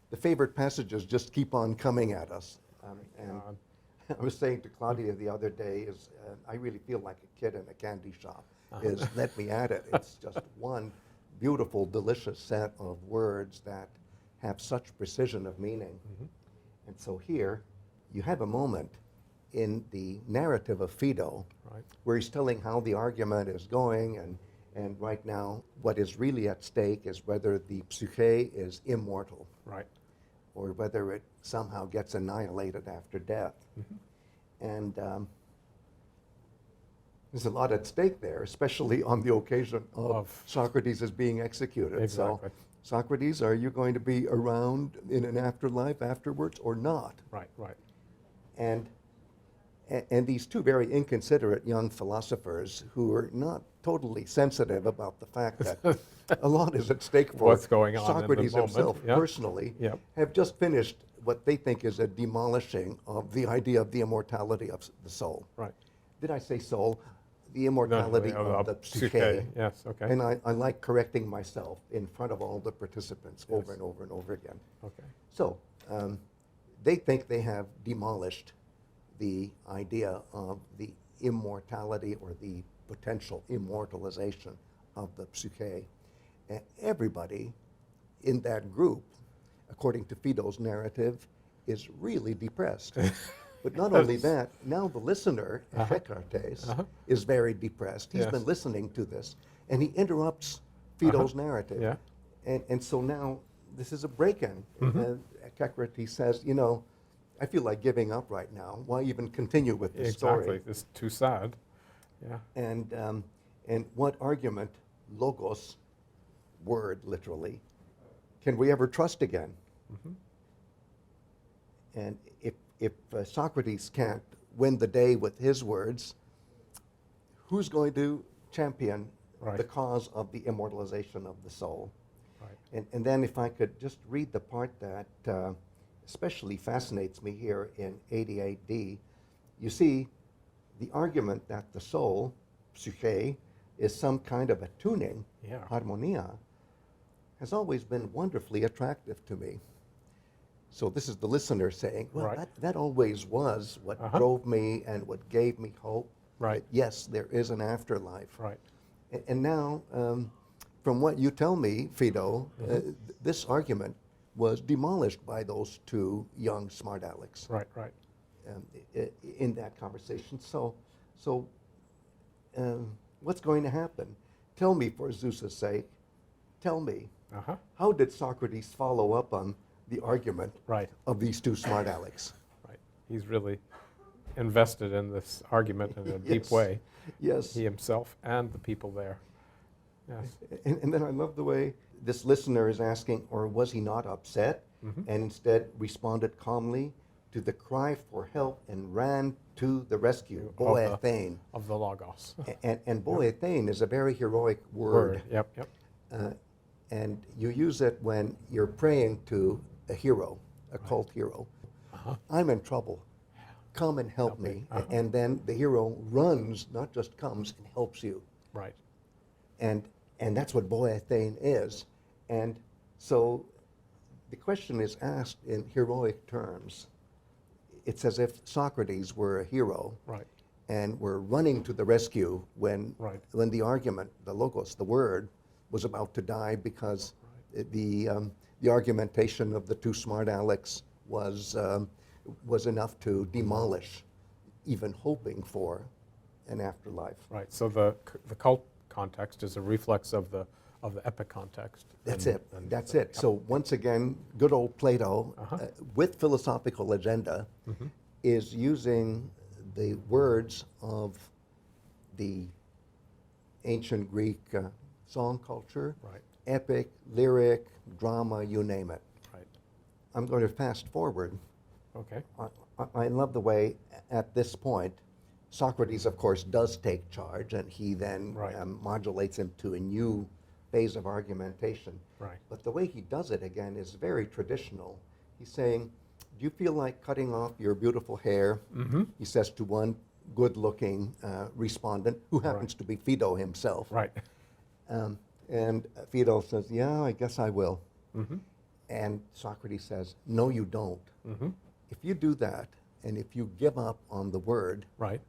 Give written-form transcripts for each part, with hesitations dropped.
the favorite passages just keep on coming at us. And I was saying to Claudia the other day, I really feel like a kid in a candy shop. Let me at it. It's just one beautiful, delicious set of words that have such precision of meaning. And so here, you have a moment in the narrative of Phaedo, where he's telling how the argument is going, and right now, what is really at stake is whether the psyche is immortal, or whether it somehow gets annihilated after death. And there's a lot at stake there, especially on the occasion of Socrates is being executed. Exactly. So, Socrates, are you going to be around in an afterlife afterwards or not? And these two very inconsiderate young philosophers who are not totally sensitive about the fact that a lot is at stake for what's going on Socrates in the moment. himself personally, have just finished what they think is a demolishing of the idea of the immortality of the soul. Did I say soul? The immortality of the psyche. Yes, okay. And I like correcting myself in front of all the participants over and over and over again. So they think they have demolished the idea of the immortality or the potential immortalization of the psyche. And everybody in that group, according to Phaedo's narrative, is really depressed. But not only that, now the listener, Echecrates, is very depressed. He's been listening to this, and he interrupts Phaedo's narrative. And so now this is a break-in. And Echecrates says, you know, I feel like giving up right now. Why even continue with this story? Exactly, it's too sad. And what argument, logos, word literally, can we ever trust again? And if Socrates can't win the day with his words, who's going to champion the cause of the immortalization of the soul? And then if I could just read the part that especially fascinates me here in 88D, you see the argument that the soul, psyche, is some kind of a tuning, harmonia, has always been wonderfully attractive to me. So this is the listener saying, well, that always was what drove me and what gave me hope. That yes, there is an afterlife. And now, from what you tell me, Phaedo, this argument was demolished by those two young smart Alex. In that conversation. So what's going to happen? Tell me, for Zeus's sake, tell me, how did Socrates follow up on the argument of these two smart Alex? He's really invested in this argument in a deep way. He himself and the people there. And then I love the way this listener is asking, or was he not upset? And instead responded calmly to the cry for help and ran to the rescue, Boētheîn. Of the logos. And Boētheîn is a very heroic word. And you use it when you're praying to a hero, a cult hero. I'm in trouble. Come and help me. And then the hero runs, not just comes, and helps you. And that's what Boētheîn is. And so the question is asked in heroic terms. It's as if Socrates were a hero and were running to the rescue when the argument, the logos, the word, was about to die because the argumentation of the two smart Alex was enough to demolish even hoping for an afterlife. So the cult context is a reflex of the epic context. That's it. So once again, good old Plato, with philosophical agenda, is using the words of the ancient Greek song culture, epic, lyric, drama, you name it. I'm going to fast forward. I love the way, at this point, Socrates, of course, does take charge, and he then modulates him to a new phase of argumentation. But the way he does it, again, is very traditional. He's saying, do you feel like cutting off your beautiful hair? He says to one good-looking respondent, who happens to be Phaedo himself. And Phaedo says, yeah, I guess I will. And Socrates says, no, you don't. Mm-hmm. If you do that, and if you give up on the word, Right.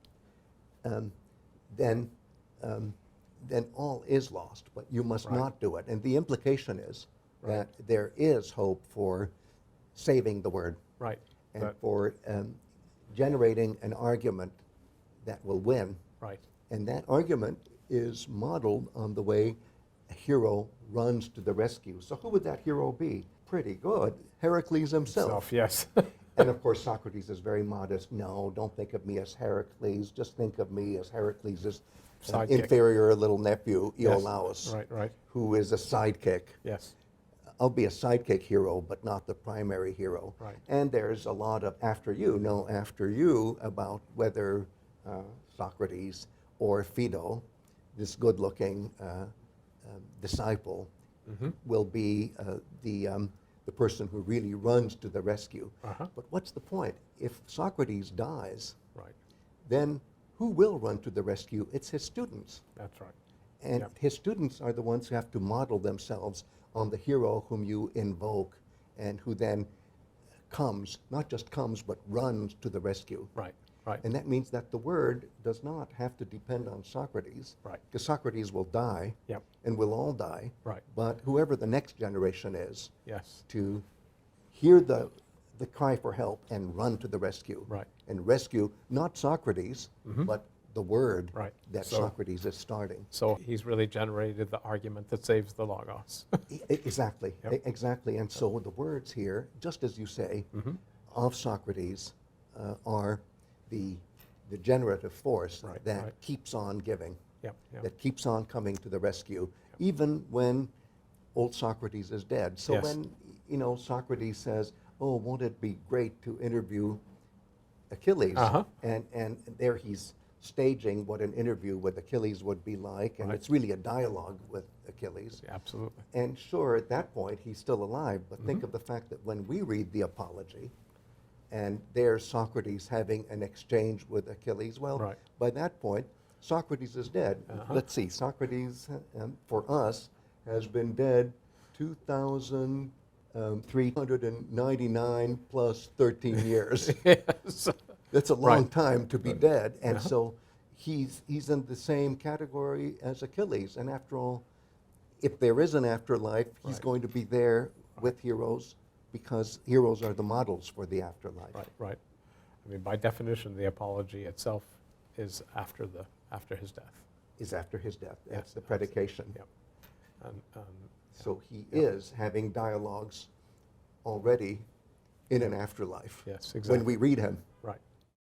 Then all is lost, but you must Right. not do it. And the implication is Right. that there is hope for saving the word Right. and That- for generating an argument that will win. Right. And that argument is modeled on the way a hero runs to the rescue. So who would that hero be? Pretty good. Herakles himself. Yes. And of course, Socrates is very modest. No, don't think of me as Herakles. Just think of me as Herakles' Sidekick. inferior little nephew, Yes. Iolaos, Right. Right. who is a sidekick. Yes. I'll be a sidekick hero, but not the primary hero. Right. And there's a lot of after you about whether Socrates or Phaedo, this good-looking disciple, Mm-hmm. will be the person who really runs to the rescue. Uh-huh. But what's the point? If Socrates dies, Right. then who will run to the rescue? It's his students. That's right. And Yep. his students are the ones who have to model themselves on the hero whom you invoke and who then comes, not just comes, but runs to the rescue. Right. Right. And that means that the word does not have to depend on Socrates, Right. because Socrates will die, Yep. and we'll all die. Right. But whoever the next generation is, Yes. to hear the cry for help and run to the rescue. Right. And rescue not Socrates, Mhm. but the word Right. that So- Socrates is starting. So he's really generated the argument that saves the logos. Exactly, Yep. exactly. And so the words here, just as you say, Mm-hmm. of Socrates are the generative force Right, that right. keeps on giving, Yep. Yep. that keeps on coming to the rescue, even when old Socrates is dead. So Yes. when, Socrates says, oh, won't it be great to interview Achilles? Uh-huh. And there he's staging what an interview with Achilles would be like, and Right. it's really a dialogue with Achilles. Absolutely. And sure, at that point, he's still alive, but think Mhm. of the fact that when we read the Apology, and there's Socrates having an exchange with Achilles, well, Right. by that point, Socrates is dead. Uh-huh. Let's see, Socrates, for us, has been dead 2,399 plus 13 years. Yes. That's a long Right. time to be dead, and Uh-huh. so he's in the same category as Achilles. And after all, if there is an afterlife, he's Right. going to be there with heroes, because heroes are the models for the afterlife. Right. Right. I mean, by definition, the apology itself is after his death. Is after his death. That's Yes, the predication. Yep. And, So he Yep. is having dialogues already in an afterlife yes. Exactly. when we read him.